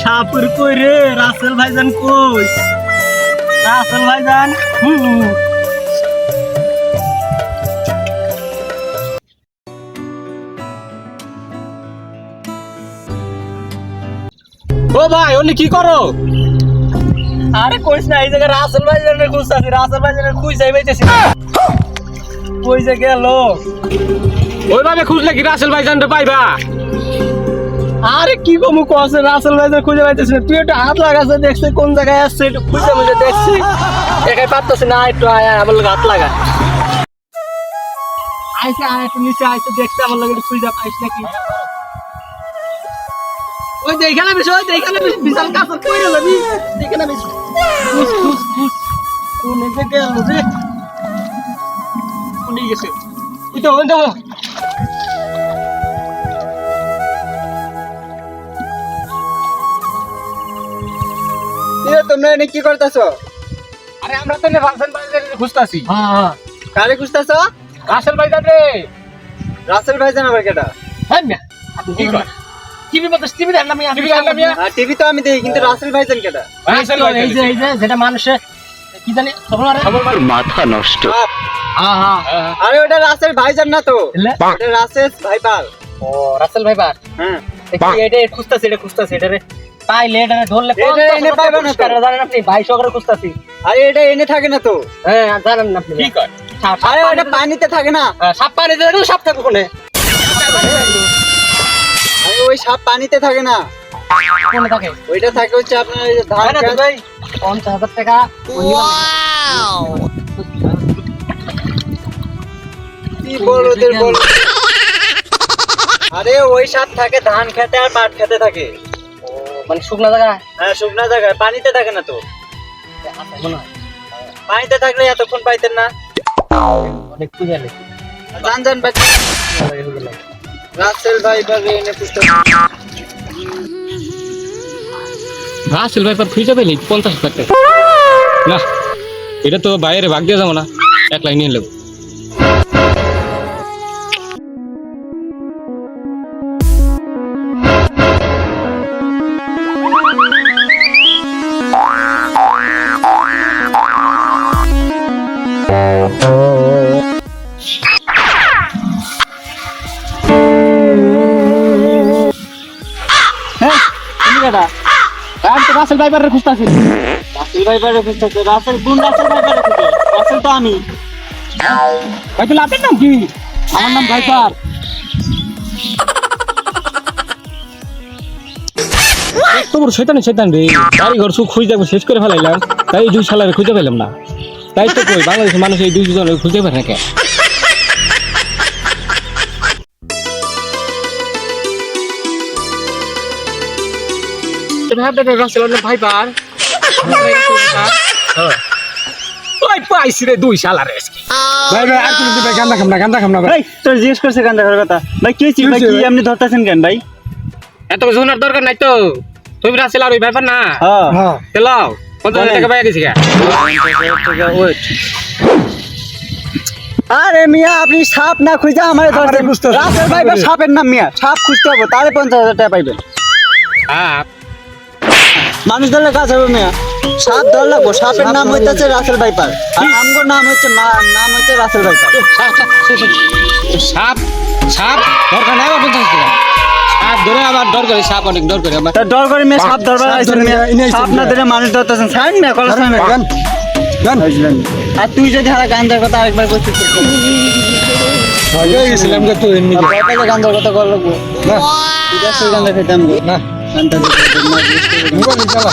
সাপুর কই রে রাসেল ভাইজান কই রাসেল ভাইজান ও ভাই ওনি কি করো? আরে কইস না এই জায়গা রাসেল ভাইজানের খুঁজতাছি রাসেল ভাইজানের খুঁজে পাইতেছি কই যে গেল ওইভাবে খুঁজলে কি রাসেল ভাইজান রে পাইবা? আরে কি কমু কসে রাসেল ভাইজান খুঁজে পাইতেছি না তুই একটু হাত লাগাছে দেখছিস কোন জায়গায় আসছে একটু খুঁজে মুজে দেখছি একাই পারতেছি না একটু আয় আমার লগে হাত লাগা আইসে আয় একটু নিচে আইসে দেখতে আমার লগে একটু খুঁজে পাইছ নাকি ওই দেখালে বিশাল কাছে কইরে যাবি দেখালে বেশ খুশ কোন জায়গায় গেল রে কোন দিকে গেছে ওই তো তোমরা এনে কি করতেছো? আরে আমরা তো রাসেল ভাইজান রে খুঁজতাছি। হ্যাঁ কারে খুঁজতেছো? রাসেল ভাইজান রে। রাসেল ভাইজান আবার কেটা? হ্যাঁ না কি কর? টিভি মত টিভি দেন না টিভি দেন না মিয়া? টিভি তো আমি দেখি কিন্তু রাসেল ভাইজান কেটা? রাসেল ভাইজান এই যে যেটা মানুষে কি জানি খবর মারে মাথা নষ্ট। হ্যাঁ আরে ওটা রাসেল ভাইজান না তো, এটা রাসেল ভাইপার। ও রাসেল ভাইবার হ্যাঁ এটা খুঁজতাছি এটা রে পাইলে এটা ধরলে এটা এনে পাইবে না তো। জানেন আপনি 2200 করে খুঁজতাছি আরে এটা এনে থাকে না তো। হ্যাঁ জানেন না আপনি কি কর? আরে ওটা পানিতে থাকে না। সাপ পানি দিলে সাপ থাকবে কোনে আরে ওই সাপ পানিতে থাকে না, কোনে থাকে ওইটা থাকে হচ্ছে আপনার এই যে ধান না গাছ। ভাই 50000 টাকা কি বলো ওদের বলো। আরে ওই সাপ থাকে ধান খেতে আর পাট খেতে থাকে। ও মানে শুকনা জায়গা হ্যাঁ শুকনা জায়গায়, পানিতে থাকে না তো। মনে হয় পানিতে থাকলে এতক্ষণ পাইতেন না। অনেক খুঁজে জান বাচ্চা রাসেল ভাইপার এনে খুঁজতে। রাসেল ভাইজান খুঁজে পেলি 50,000 টাকা। না এটা তো বাইরে ভাগ দিয়ে যাবো না, একলাই নিয়ে নেব। রাসেল ভাইবারের খুঁজতাছি রাসেল ভাইপারে খুঁজতেছে। রাসেল কোন রাসেল ভাইপারে খুঁজতে? রাসেল তো আমি। ভাই তুই আপনার নাম কি? আমার নাম ভাইপার। তোর শয়তান রে বাড়ি ঘর সুখ খুঁজে শেষ করে ফেলাইলাম, তাই এই দুই শালারে খুঁজে পেলাম না। তাই তো কই বাংলাদেশের মানুষ এই দুইজনের খুঁজে পায় না কেন? ভাইবার ওই পাইছি রে দুই শালারে। ভাই ভাই আর তুমি দিবে গান্দা খাম না ভাই। ভাই তোর জিজ্ঞেস করছে কান্দা করার কথা। ভাই কি হইছে ভাই, কি আপনি ধরতেছেন কেন ভাই? এত শোনার দরকার নাই তো, তুমি রাসেল আর ওই ব্যাপার না। হ্যাঁ হ্যাঁ তেলাও 50,000 টাকা পাই গেছি গা। আরে মিয়া আপনি সাপ না খুঁজে আমারে ধরছেন। খুঁজতেছি। রাসেল ভাইপার সাপের নাম মিয়া, সাপ খুঁজতে হবে তাহলে 50,000 টাকা পাইবেন। হ্যাঁ মানুষ ধরলে কাজ হবে মিয়া, সাপ ধর লাগবো। সাপের নাম হইতেছে রাসেল ভাইপার আর আমগো নাম হচ্ছে রাসেল ভাইপার। সাপ সাপ দরকার নাই বা 50 টাকা। সাপ ধরে আবার ডর করে, সাপ অনেক ডর করে আমার। তা ডর করে মিয়া সাপ ধরবার আইছেন মিয়া, সাপ না ধরে মানুষ ধরতেছেন। ছাড়েন মিয়া কলেজ না গান গান আর তুই যদি হারা গান্ধার কথা আরেকবার করছিস হয়ে গেছিলাম যে তুই এমনি গান্ধার কথা কর লাগবো না তুই গান্ধা খেতাম না গান্ধা মোবাইল চালা